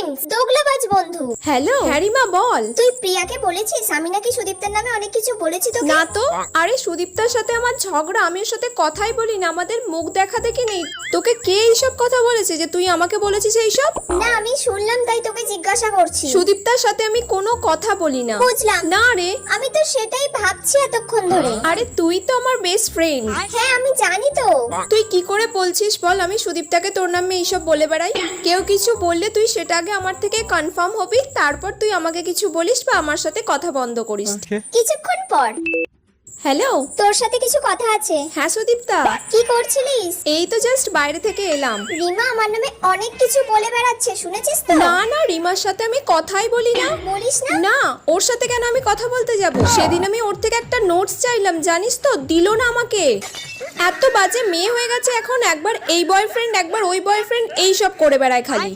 Friends, দোগলাবাজ বন্ধু। Hello হ্যারিমা বল। তুই প্রিয়াকে বলেছিস আমি নাকি সুদীপ্তার নামে অনেক কিছু বলেছি তোকে? না তো। আরে সুদীপ্তার সাথে আমার ঝগড়া, আমি ওর সাথে কথাই বলি না, আমাদের মুখ দেখা দেখি নেই। তোকে কে এইসব কথা বলেছে যে তুই আমাকে বলেছিস এইসব? না, আমি শুনলাম তাই তোকে জিজ্ঞাসা করছি। সুদীপ্তার সাথে আমি কোনো কথা বলি না। বুঝলাম। না রে, আমি তো সেটাই ভাবছি এতক্ষণ ধরে। আরে তুই তো আমার বেস্ট ফ্রেন্ড। হ্যাঁ আমি জানি তো। তুই কি করে বলছিস বল আমি সুদীপ্তাকে তোর নামে এইসব বলে বেড়াই? কেউ কিছু বললে তুই সেটা আগে আমার থেকে কনফার্ম হবি, তারপর তুই আমাকে কিছু বলিস বা আমার সাথে কথা বন্ধ করিস। কিছুক্ষণ পর। হ্যালো। তোর সাথে কিছু কথা আছে। হ্যাঁ সুদীপ্তা। কি করছিলিস? এই তো জাস্ট বাইরে থেকে এলাম। রিমা আমার নামে অনেক কিছু বলে বেড়াচ্ছে, শুনেছিস তো? না না, রিমার সাথে আমি কথাই বলি না। বলিস না? না, ওর সাথে কেন আমি কথা বলতে যাব? সেদিন আমি ওর থেকে একটা নোটস চাইলাম, জানিস তো, দিল না আমাকে। এত বাজে মেয়ে হয়ে গেছে এখন, একবার এই বয়ফ্রেন্ড একবার ওই বয়ফ্রেন্ড, এই সব করে বেড়ায় খালি।